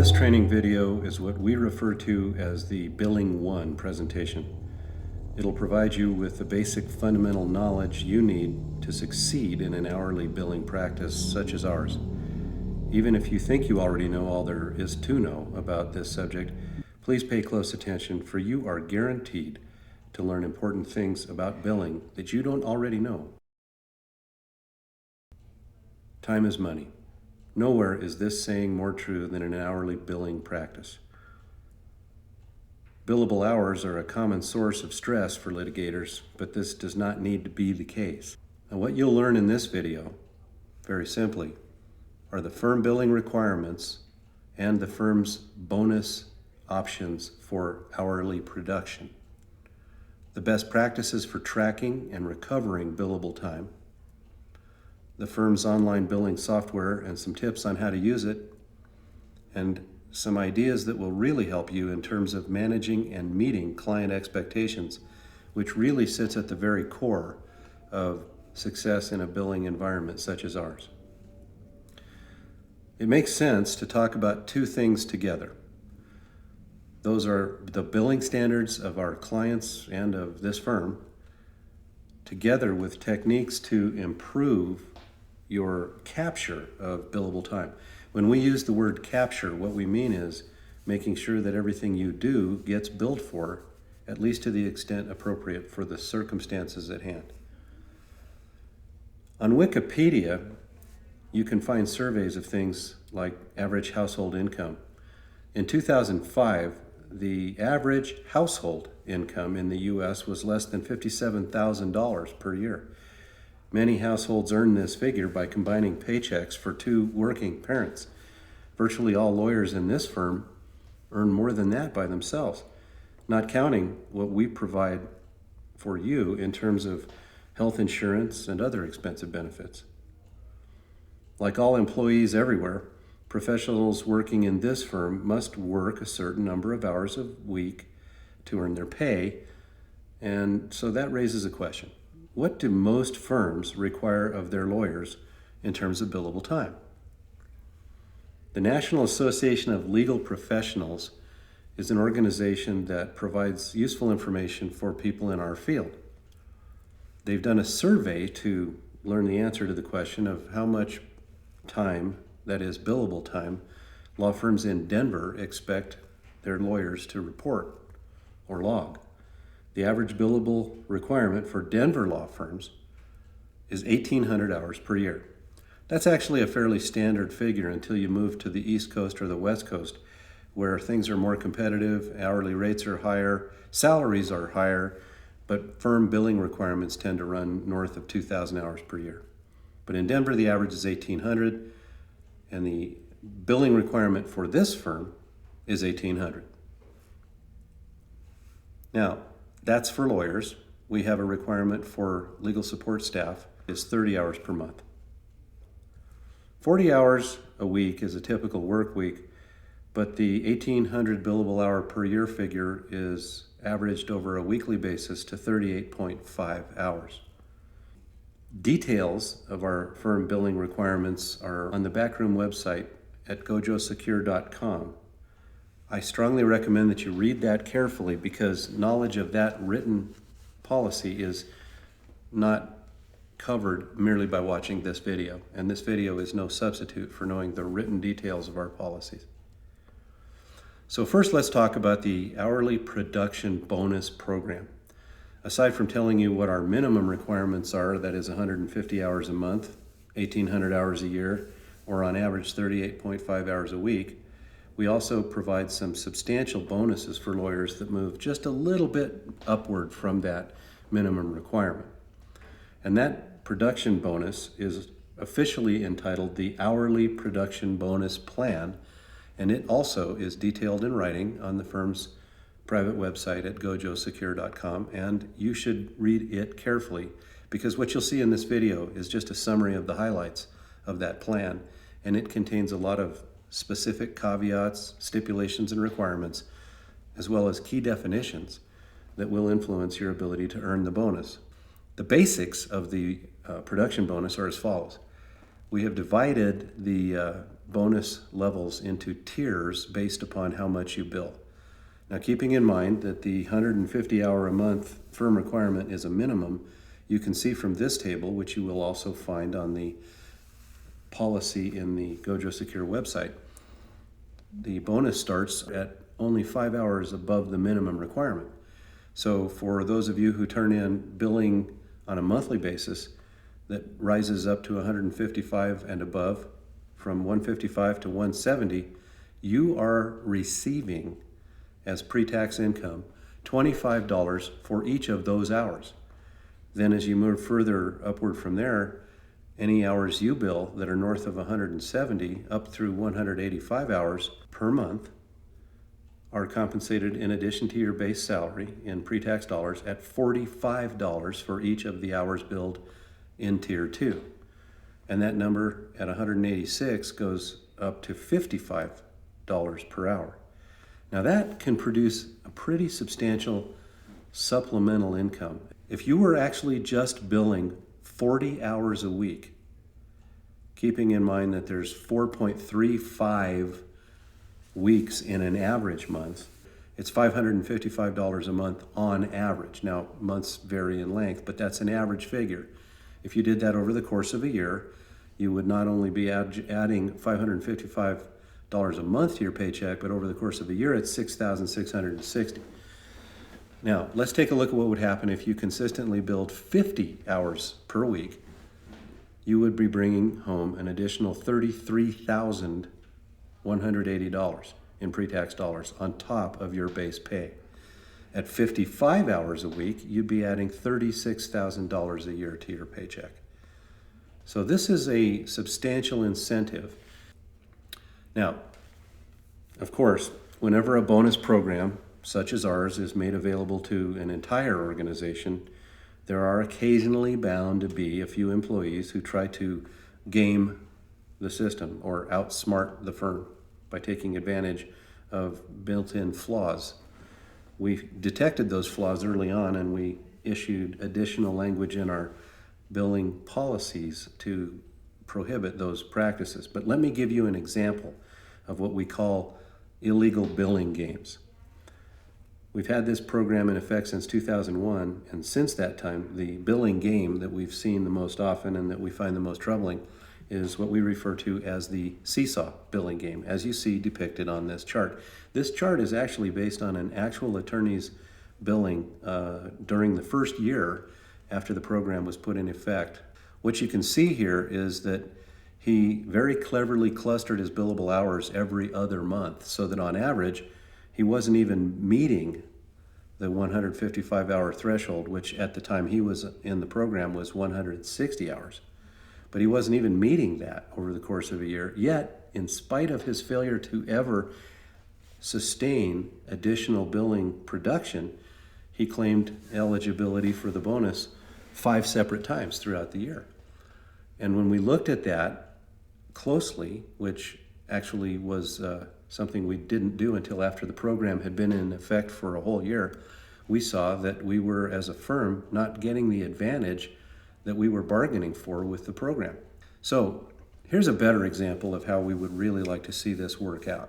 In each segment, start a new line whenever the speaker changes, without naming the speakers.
This training video is what we refer to as the Billing 1 presentation. It'll provide you with the basic fundamental knowledge you need to succeed in an hourly billing practice such as ours. Even if you think you already know all there is to know about this subject, please pay close attention, for you are guaranteed to learn important things about billing that you don't already know. Time is money. Nowhere is this saying more true than in an hourly billing practice. Billable hours are a common source of stress for litigators, but this does not need to be the case. Now, what you'll learn in this video, very simply, are the firm billing requirements and the firm's bonus options for hourly production, the best practices for tracking and recovering billable time, the firm's online billing software and some tips on how to use it, and some ideas that will really help you in terms of managing and meeting client expectations, which really sits at the very core of success in a billing environment such as ours. It makes sense to talk about two things together. Those are the billing standards of our clients and of this firm, together with techniques to improve your capture of billable time. When we use the word capture, what we mean is making sure that everything you do gets billed for, at least to the extent appropriate for the circumstances at hand. On Wikipedia, you can find surveys of things like average household income. In 2005, the average household income in the U.S. was less than $57,000 per year. Many households earn this figure by combining paychecks for two working parents. Virtually all lawyers in this firm earn more than that by themselves, not counting what we provide for you in terms of health insurance and other expensive benefits. Like all employees everywhere, professionals working in this firm must work a certain number of hours a week to earn their pay, and so that raises a question. What do most firms require of their lawyers in terms of billable time? The National Association of Legal Professionals is an organization that provides useful information for people in our field. They've done a survey to learn the answer to the question of how much time, that is billable time, law firms in Denver expect their lawyers to report or log. The average billable requirement for Denver law firms is 1,800 hours per year. That's actually a fairly standard figure until you move to the East Coast or the West Coast, where things are more competitive, hourly rates are higher, salaries are higher, but firm billing requirements tend to run north of 2,000 hours per year. But in Denver, the average is 1,800, and the billing requirement for this firm is 1,800. Now, that's for lawyers. We have a requirement for legal support staff is 30 hours per month. 40 hours a week is a typical work week, but the 1,800 billable hour per year figure is averaged over a weekly basis to 38.5 hours. Details of our firm billing requirements are on the backroom website at gojosecure.com. I strongly recommend that you read that carefully, because knowledge of that written policy is not covered merely by watching this video, and this video is no substitute for knowing the written details of our policies. So first, let's talk about the hourly production bonus program. Aside from telling you what our minimum requirements are, that is 150 hours a month, 1,800 hours a year, or on average 38.5 hours a week, we also provide some substantial bonuses for lawyers that move just a little bit upward from that minimum requirement. And that production bonus is officially entitled the Hourly Production Bonus Plan, and it also is detailed in writing on the firm's private website at gojosecure.com, and you should read it carefully, because what you'll see in this video is just a summary of the highlights of that plan, and it contains a lot of specific caveats, stipulations, and requirements, as well as key definitions that will influence your ability to earn the bonus. The basics of the production bonus are as follows. We have divided the bonus levels into tiers based upon how much you bill. Now, keeping in mind that the 150 hour a month firm requirement is a minimum, you can see from this table, which you will also find on the policy in the Gojo Secure website, the bonus starts at only 5 hours above the minimum requirement. So for those of you who turn in billing on a monthly basis that rises up to 155 and above, from 155 to 170, you are receiving as pre-tax income $25 for each of those hours. Then as you move further upward from there, any hours you bill that are north of 170 up through 185 hours per month are compensated in addition to your base salary in pre-tax dollars at $45 for each of the hours billed in Tier 2. And that number at 186 goes up to $55 per hour. Now that can produce a pretty substantial supplemental income. If you were actually just billing 40 hours a week, keeping in mind that there's 4.35 weeks in an average month, it's $555 a month on average. Now, months vary in length, but that's an average figure. If you did that over the course of a year, you would not only be adding $555 a month to your paycheck, but over the course of a year, it's $6,660. Now, let's take a look at what would happen if you consistently billed 50 hours per week. You would be bringing home an additional $33,180 in pre-tax dollars on top of your base pay. At 55 hours a week, you'd be adding $36,000 a year to your paycheck. So this is a substantial incentive. Now, of course, whenever a bonus program such as ours is made available to an entire organization, there are occasionally bound to be a few employees who try to game the system or outsmart the firm by taking advantage of built-in flaws. We detected those flaws early on, and we issued additional language in our billing policies to prohibit those practices. But let me give you an example of what we call illegal billing games. We've had this program in effect since 2001, and since that time, the billing game that we've seen the most often and that we find the most troubling is what we refer to as the seesaw billing game, as you see depicted on this chart. This chart is actually based on an actual attorney's billing during the first year after the program was put in effect. What you can see here is that he very cleverly clustered his billable hours every other month so that on average, he wasn't even meeting the 155-hour threshold, which at the time he was in the program was 160 hours. But he wasn't even meeting that over the course of a year. Yet, in spite of his failure to ever sustain additional billing production, he claimed eligibility for the bonus 5 separate times throughout the year. And when we looked at that closely, which actually was something we didn't do until after the program had been in effect for a whole year, we saw that we were, as a firm, not getting the advantage that we were bargaining for with the program. So here's a better example of how we would really like to see this work out.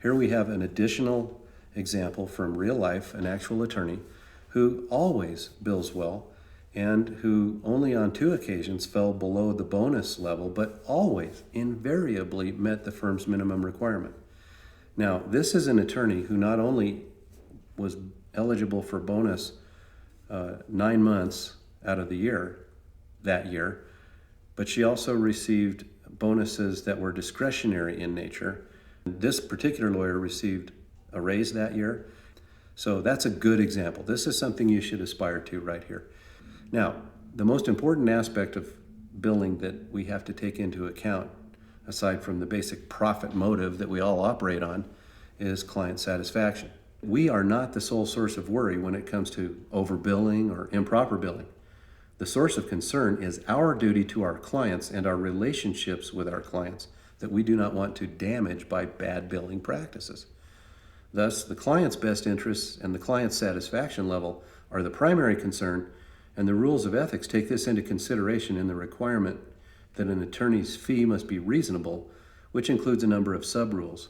Here we have an additional example from real life, an actual attorney who always bills well and who only on 2 occasions fell below the bonus level, but always invariably met the firm's minimum requirement. Now, this is an attorney who not only was eligible for bonus 9 months out of the year, that year, but she also received bonuses that were discretionary in nature. This particular lawyer received a raise that year. So that's a good example. This is something you should aspire to right here. Now, the most important aspect of billing that we have to take into account, aside from the basic profit motive that we all operate on, is client satisfaction. We are not the sole source of worry when it comes to overbilling or improper billing. The source of concern is our duty to our clients and our relationships with our clients that we do not want to damage by bad billing practices. Thus, the client's best interests and the client's satisfaction level are the primary concern, and the rules of ethics take this into consideration in the requirement that an attorney's fee must be reasonable, which includes a number of sub-rules.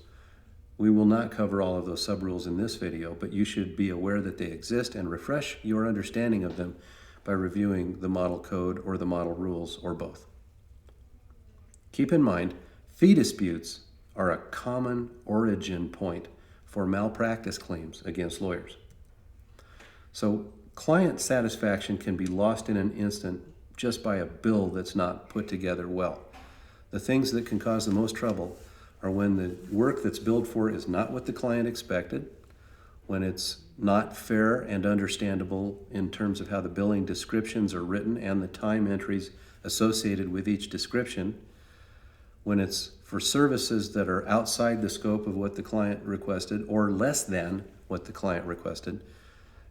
We will not cover all of those sub-rules in this video, but you should be aware that they exist and refresh your understanding of them by reviewing the model code or the model rules, or both. Keep in mind, fee disputes are a common origin point for malpractice claims against lawyers. So client satisfaction can be lost in an instant just by a bill that's not put together well. The things that can cause the most trouble are when the work that's billed for is not what the client expected, when it's not fair and understandable in terms of how the billing descriptions are written and the time entries associated with each description, when it's for services that are outside the scope of what the client requested or less than what the client requested.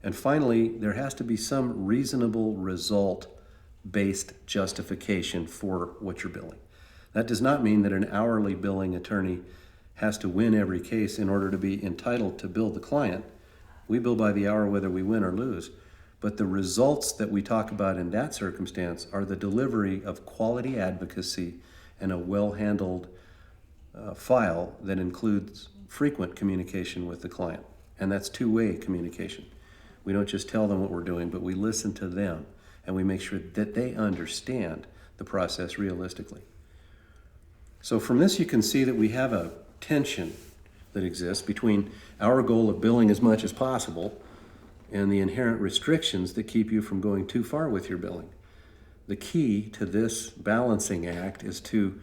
And finally, there has to be some reasonable result-based justification for what you're billing. That does not mean that an hourly billing attorney has to win every case in order to be entitled to bill the client. We bill by the hour whether we win or lose. But the results that we talk about in that circumstance are the delivery of quality advocacy and a well-handled file that includes frequent communication with the client. And that's two-way communication. We don't just tell them what we're doing, but we listen to them and we make sure that they understand the process realistically. So from this you can see that we have a tension that exists between our goal of billing as much as possible and the inherent restrictions that keep you from going too far with your billing. The key to this balancing act is to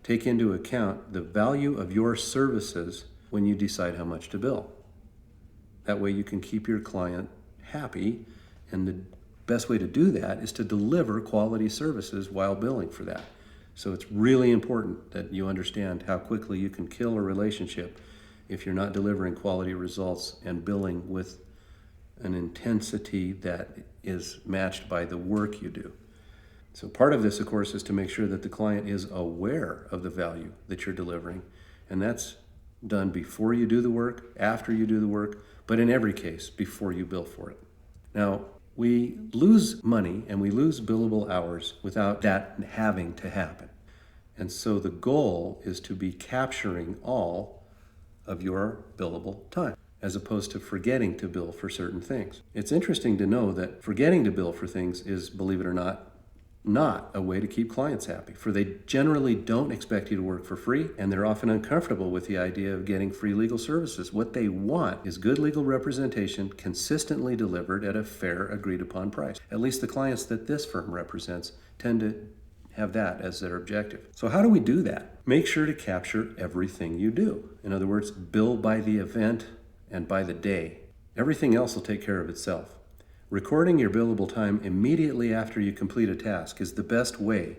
take into account the value of your services when you decide how much to bill. That way you can keep your client happy, and the best way to do that is to deliver quality services while billing for that. So it's really important that you understand how quickly you can kill a relationship if you're not delivering quality results and billing with an intensity that is matched by the work you do. So part of this, of course, is to make sure that the client is aware of the value that you're delivering. And that's done before you do the work, after you do the work, but in every case, before you bill for it. Now, we lose money and we lose billable hours without that having to happen. And so the goal is to be capturing all of your billable time, as opposed to forgetting to bill for certain things. It's interesting to know that forgetting to bill for things is, believe it or not a way to keep clients happy, for they generally don't expect you to work for free, and they're often uncomfortable with the idea of getting free legal services. What they want is good legal representation consistently delivered at a fair, agreed-upon price. At least the clients that this firm represents tend to have that as their objective. So how do we do that? Make sure to capture everything you do. In other words, bill by the event and by the day. Everything else will take care of itself. Recording your billable time immediately after you complete a task is the best way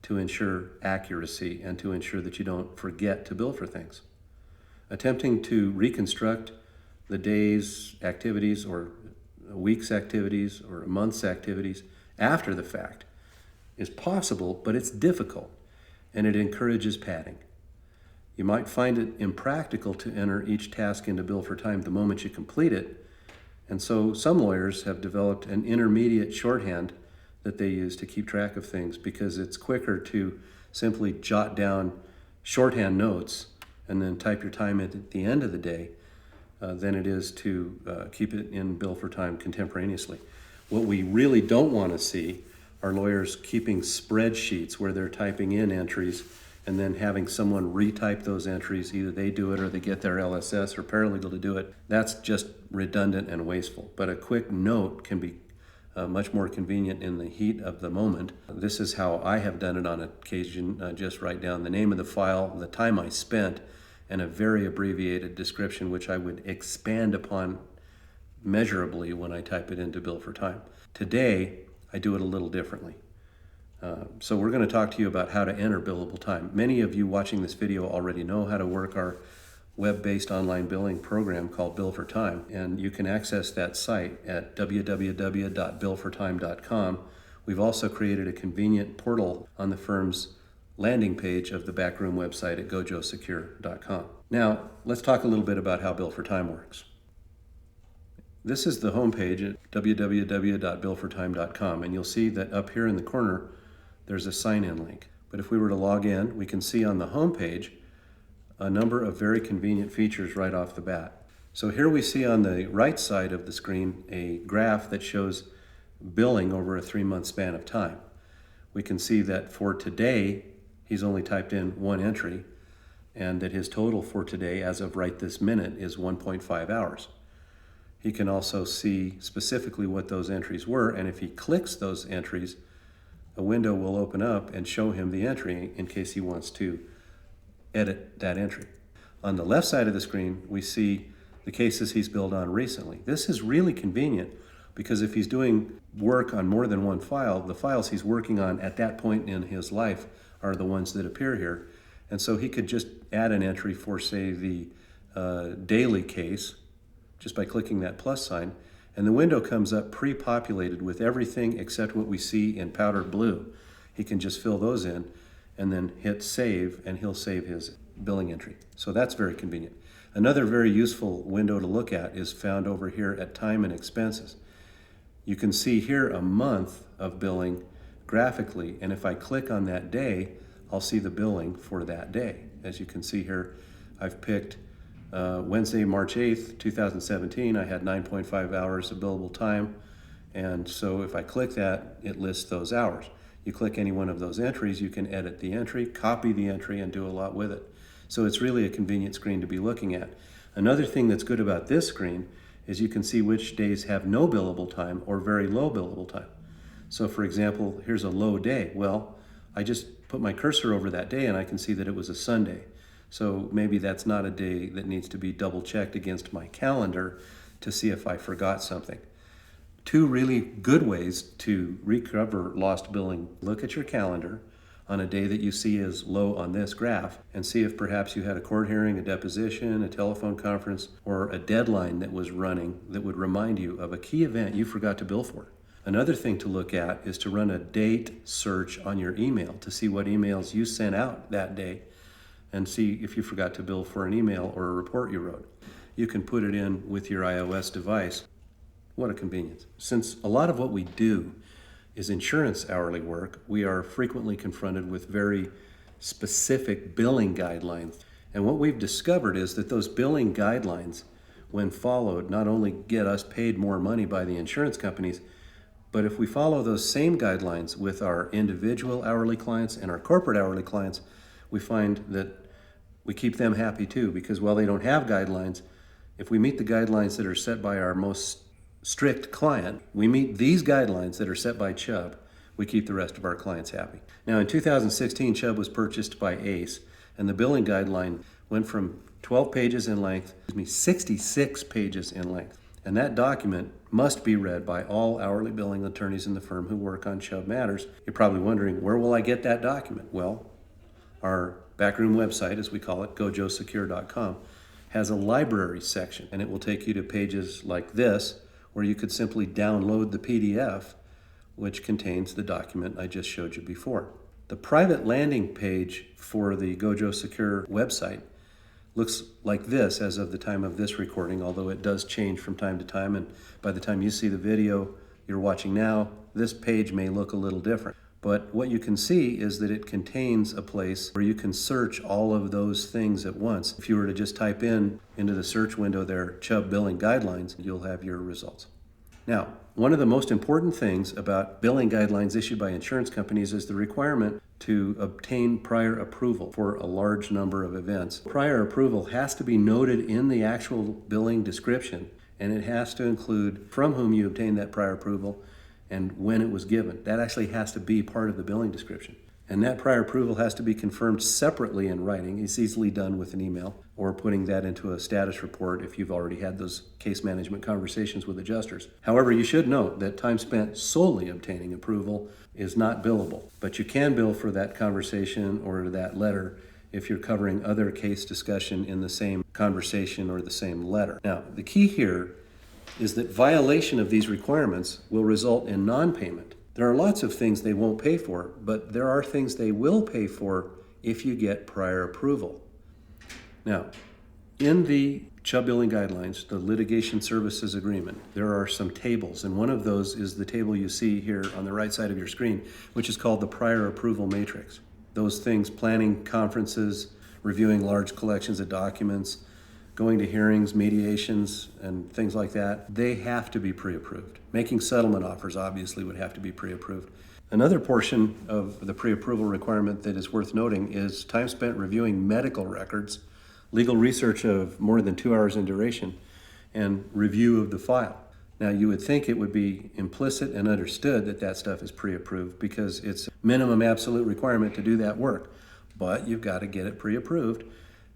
to ensure accuracy and to ensure that you don't forget to bill for things. Attempting to reconstruct the day's activities or a week's activities or a month's activities after the fact is possible, but it's difficult and it encourages padding. You might find it impractical to enter each task into bill for time the moment you complete it. And so some lawyers have developed an intermediate shorthand that they use to keep track of things, because it's quicker to simply jot down shorthand notes and then type your time at the end of the day than it is to keep it in bill for time contemporaneously. What we really don't want to see are lawyers keeping spreadsheets where they're typing in entries and then having someone retype those entries. Either they do it or they get their LSS or paralegal to do it. That's just redundant and wasteful. But a quick note can be much more convenient in the heat of the moment. This is how I have done it on occasion. Just write down the name of the file, the time I spent, and a very abbreviated description, which I would expand upon measurably when I type it into bill for time. Today, I do it a little differently. So we're going to talk to you about how to enter billable time. Many of you watching this video already know how to work our web-based online billing program called Bill for Time, and you can access that site at www.billfortime.com. We've also created a convenient portal on the firm's landing page of the backroom website at gojosecure.com. Now, let's talk a little bit about how Bill for Time works. This is the homepage at www.billfortime.com, and you'll see that up here in the corner there's a sign-in link. But if we were to log in, we can see on the homepage a number of very convenient features right off the bat. So here we see on the right side of the screen a graph that shows billing over a 3-month span of time. We can see that for today, he's only typed in one entry, and that his total for today, as of right this minute, is 1.5 hours. He can also see specifically what those entries were, and if he clicks those entries, a window will open up and show him the entry in case he wants to edit that entry. On the left side of the screen, we see the cases he's billed on recently. This is really convenient because if he's doing work on more than one file, the files he's working on at that point in his life are the ones that appear here. And so he could just add an entry for, say, the daily case just by clicking that plus sign, and the window comes up pre-populated with everything except what we see in powdered blue. He can just fill those in and then hit save, and he'll save his billing entry. So that's very convenient. Another very useful window to look at is found over here at time and expenses. You can see here a month of billing graphically, and if I click on that day, I'll see the billing for that day. As you can see here, I've picked Wednesday, March 8th, 2017. I had 9.5 hours of billable time, and so if I click that, it lists those hours. You click any one of those entries, you can edit the entry, copy the entry, and do a lot with it. So it's really a convenient screen to be looking at. Another thing that's good about this screen is you can see which days have no billable time or very low billable time. So for example, here's a low day. Well, I just put my cursor over that day and I can see that it was a Sunday. So maybe that's not a day that needs to be double checked against my calendar to see if I forgot something. Two really good ways to recover lost billing. Look at your calendar on a day that you see is low on this graph and see if perhaps you had a court hearing, a deposition, a telephone conference, or a deadline that was running that would remind you of a key event you forgot to bill for. Another thing to look at is to run a date search on your email to see what emails you sent out that day and see if you forgot to bill for an email or a report you wrote. You can put it in with your iOS device. What a convenience. Since a lot of what we do is insurance hourly work, we are frequently confronted with very specific billing guidelines. And what we've discovered is that those billing guidelines, when followed, not only get us paid more money by the insurance companies, but if we follow those same guidelines with our individual hourly clients and our corporate hourly clients, we find that we keep them happy too, because while they don't have guidelines, if we meet the guidelines that are set by our most strict client, we meet these guidelines that are set by Chubb, we keep the rest of our clients happy. Now in 2016, Chubb was purchased by ACE, and the billing guideline went from 12 pages in length, 66 pages in length. And that document must be read by all hourly billing attorneys in the firm who work on Chubb matters. You're probably wondering, where will I get that document? Well, our backroom website, as we call it, gojosecure.com, has a library section, and it will take you to pages like this, where you could simply download the PDF, which contains the document I just showed you before. The private landing page for the Gojo Secure website looks like this as of the time of this recording, although it does change from time to time, and by the time you see the video you're watching now, this page may look a little different. But what you can see is that it contains a place where you can search all of those things at once. If you were to just type into the search window there, Chubb billing guidelines, you'll have your results. Now, one of the most important things about billing guidelines issued by insurance companies is the requirement to obtain prior approval for a large number of events. Prior approval has to be noted in the actual billing description, and it has to include from whom you obtained that prior approval and when it was given. That actually has to be part of the billing description. And that prior approval has to be confirmed separately in writing. It's easily done with an email or putting that into a status report if you've already had those case management conversations with adjusters. However, you should note that time spent solely obtaining approval is not billable, but you can bill for that conversation or that letter if you're covering other case discussion in the same conversation or the same letter. Now, the key here is that violation of these requirements will result in non-payment. There are lots of things they won't pay for, but there are things they will pay for if you get prior approval. Now, in the Chubb billing guidelines, the litigation services agreement, there are some tables, and one of those is the table you see here on the right side of your screen, which is called the prior approval matrix. Those things, planning conferences, reviewing large collections of documents, going to hearings, mediations, and things like that, they have to be pre-approved. Making settlement offers obviously would have to be pre-approved. Another portion of the pre-approval requirement that is worth noting is time spent reviewing medical records, legal research of more than 2 hours in duration, and review of the file. Now, you would think it would be implicit and understood that that stuff is pre-approved because it's a minimum absolute requirement to do that work, but you've got to get it pre-approved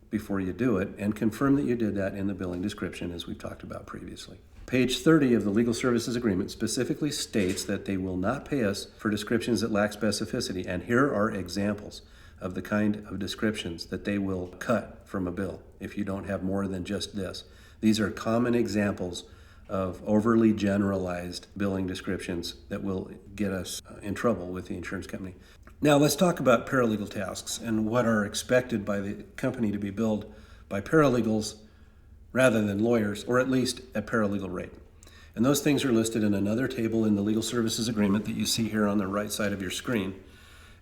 before you do it and confirm that you did that in the billing description, as we've talked about previously. Page 30 of the Legal Services Agreement specifically states that they will not pay us for descriptions that lack specificity, and here are examples of the kind of descriptions that they will cut from a bill if you don't have more than just this. These are common examples of overly generalized billing descriptions that will get us in trouble with the insurance company. Now let's talk about paralegal tasks and what are expected by the company to be billed by paralegals rather than lawyers, or at least at paralegal rate. And those things are listed in another table in the Legal Services Agreement that you see here on the right side of your screen.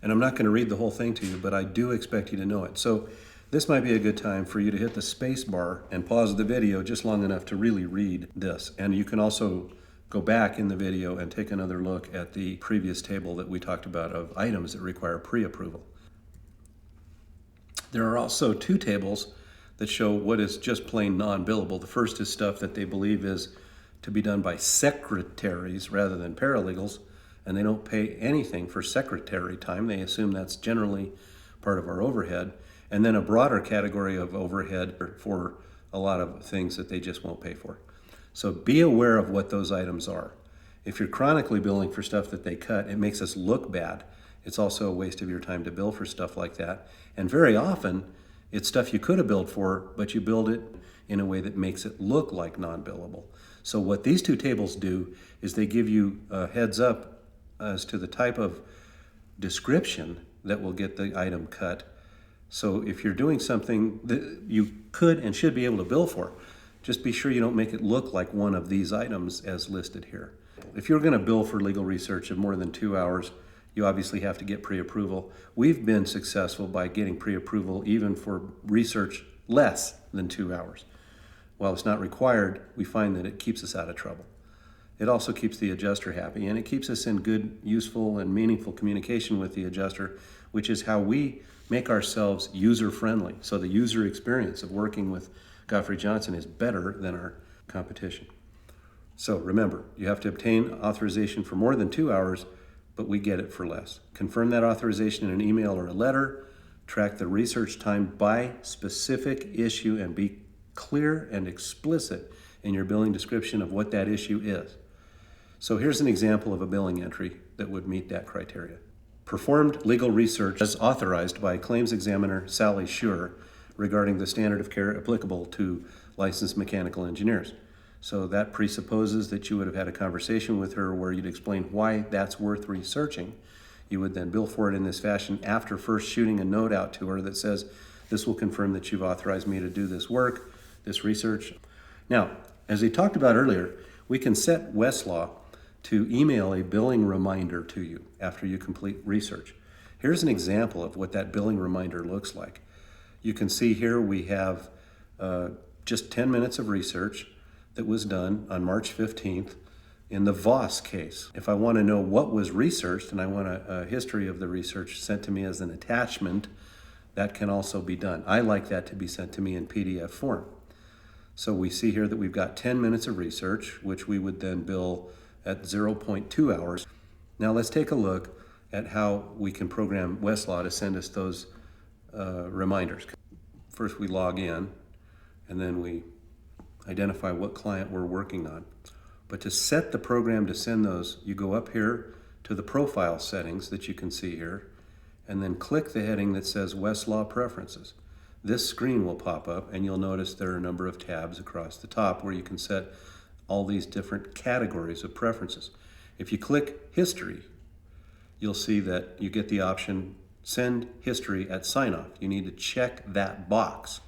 And I'm not going to read the whole thing to you, but I do expect you to know it. So this might be a good time for you to hit the space bar and pause the video just long enough to really read this. And you can also go back in the video and take another look at the previous table that we talked about of items that require pre-approval. There are also two tables that show what is just plain non-billable. The first is stuff that they believe is to be done by secretaries rather than paralegals, and they don't pay anything for secretary time. They assume that's generally part of our overhead. And then a broader category of overhead for a lot of things that they just won't pay for. So be aware of what those items are. If you're chronically billing for stuff that they cut, it makes us look bad. It's also a waste of your time to bill for stuff like that. And very often, it's stuff you could have billed for, but you billed it in a way that makes it look like non-billable. So what these two tables do is they give you a heads up as to the type of description that will get the item cut. So if you're doing something that you could and should be able to bill for, just be sure you don't make it look like one of these items as listed here. If you're going to bill for legal research of more than 2 hours, you obviously have to get pre-approval. We've been successful by getting pre-approval even for research less than 2 hours. While it's not required, we find that it keeps us out of trouble. It also keeps the adjuster happy, and it keeps us in good, useful, and meaningful communication with the adjuster, which is how we make ourselves user-friendly. So the user experience of working with Godfrey Johnson is better than our competition. So remember, you have to obtain authorization for more than 2 hours, but we get it for less. Confirm that authorization in an email or a letter. Track the research time by specific issue and be clear and explicit in your billing description of what that issue is. So here's an example of a billing entry that would meet that criteria. Performed legal research as authorized by claims examiner Sally Schur regarding the standard of care applicable to licensed mechanical engineers. So that presupposes that you would have had a conversation with her where you'd explain why that's worth researching. You would then bill for it in this fashion after first shooting a note out to her that says, this will confirm that you've authorized me to do this work, this research. Now, as we talked about earlier, we can set Westlaw to email a billing reminder to you after you complete research. Here's an example of what that billing reminder looks like. You can see here we have just 10 minutes of research that was done on March 15th in the Voss case. If I want to know what was researched and I want a history of the research sent to me as an attachment, that can also be done. I like that to be sent to me in PDF form. So we see here that we've got 10 minutes of research, which we would then bill at 0.2 hours. Now let's take a look at how we can program Westlaw to send us those reminders. First we log in, and then we identify what client we're working on. But to set the program to send those, you go up here to the profile settings that you can see here, and then click the heading that says Westlaw Preferences. This screen will pop up, and you'll notice there are a number of tabs across the top where you can set all these different categories of preferences. If you click History, you'll see that you get the option Send History at Sign-Off. You need to check that box.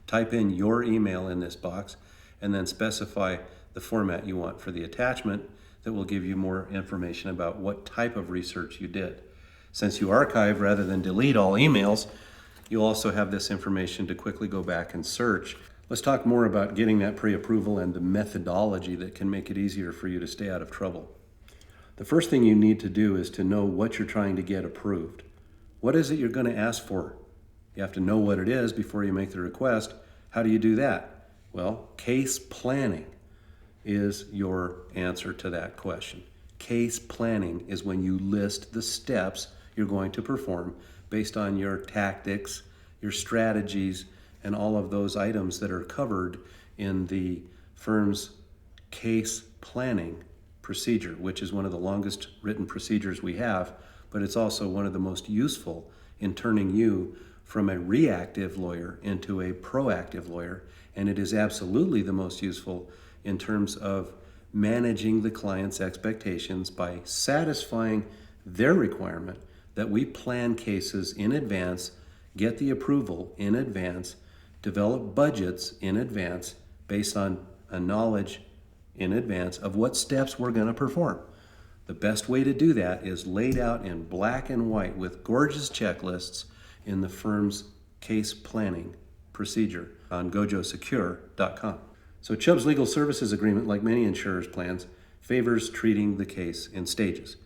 Type in your email in this box, and then specify the format you want for the attachment that will give you more information about what type of research you did. Since you archive rather than delete all emails, You'll also have this information to quickly go back and search. Let's talk more about getting that pre-approval and the methodology that can make it easier for you to stay out of trouble. The first thing you need to do is to know what you're trying to get approved. What is it you're going to ask for? You have to know what it is before you make the request. How do you do that? Well, case planning is your answer to that question. Case planning is when you list the steps you're going to perform based on your tactics, your strategies, and all of those items that are covered in the firm's case planning procedure, which is one of the longest written procedures we have, but it's also one of the most useful in turning you from a reactive lawyer into a proactive lawyer, and it is absolutely the most useful in terms of managing the client's expectations by satisfying their requirement that we plan cases in advance, get the approval in advance, develop budgets in advance based on a knowledge in advance of what steps we're going to perform. The best way to do that is laid out in black and white with gorgeous checklists in the firm's case planning procedure on gojosecure.com. So Chubb's Legal Services Agreement, like many insurers' plans, favors treating the case in stages.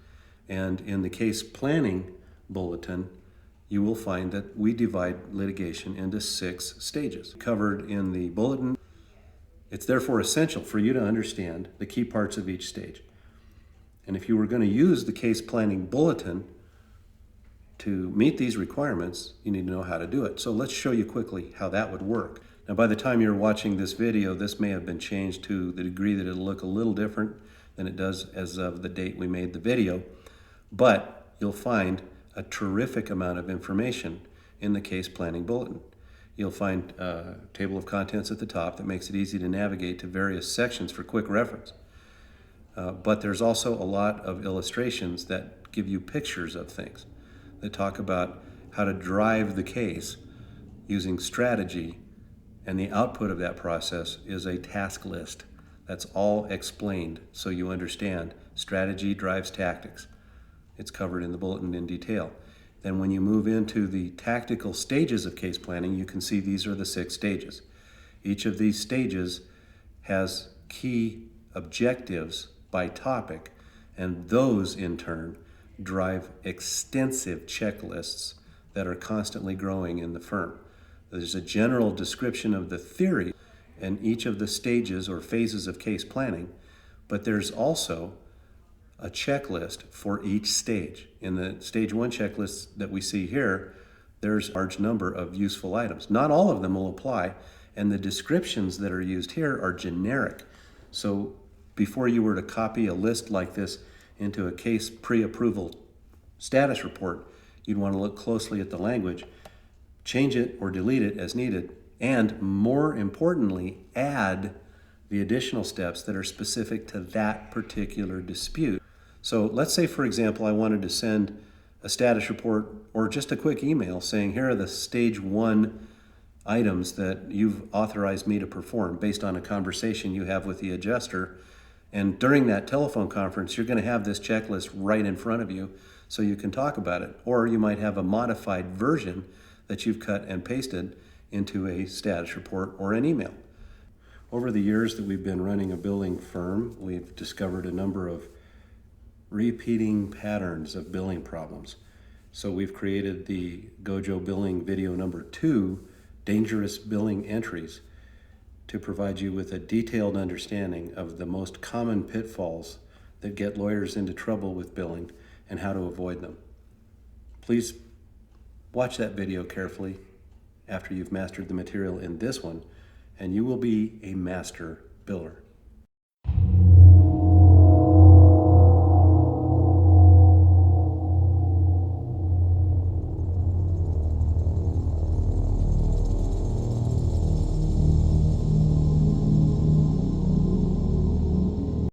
And in the case planning bulletin, you will find that we divide litigation into 6 stages covered in the bulletin. It's therefore essential for you to understand the key parts of each stage. And if you were going to use the case planning bulletin to meet these requirements, you need to know how to do it. So let's show you quickly how that would work. Now, by the time you're watching this video, this may have been changed to the degree that it'll look a little different than it does as of the date we made the video, but you'll find a terrific amount of information in the case planning bulletin. You'll find a table of contents at the top that makes it easy to navigate to various sections for quick reference. But there's also a lot of illustrations that give you pictures of things that talk about how to drive the case using strategy, and the output of that process is a task list. That's all explained so you understand strategy drives tactics. It's covered in the bulletin in detail. Then when you move into the tactical stages of case planning, you can see these are the 6 stages. Each of these stages has key objectives by topic, and those in turn drive extensive checklists that are constantly growing in the firm. There's a general description of the theory in each of the stages or phases of case planning, but there's also a checklist for each stage. In the stage 1 checklist that we see here, there's a large number of useful items. Not all of them will apply, and the descriptions that are used here are generic. So before you were to copy a list like this into a case pre-approval status report, you'd want to look closely at the language, change it or delete it as needed, and more importantly, add the additional steps that are specific to that particular dispute. So let's say, for example, I wanted to send a status report or just a quick email saying, here are the stage 1 items that you've authorized me to perform based on a conversation you have with the adjuster. And during that telephone conference, you're going to have this checklist right in front of you so you can talk about it. Or you might have a modified version that you've cut and pasted into a status report or an email. Over the years that we've been running a billing firm, we've discovered a number of repeating patterns of billing problems. So we've created the Gojo Billing video number 2, Dangerous Billing Entries, to provide you with a detailed understanding of the most common pitfalls that get lawyers into trouble with billing and how to avoid them. Please watch that video carefully after you've mastered the material in this one, and you will be a master biller.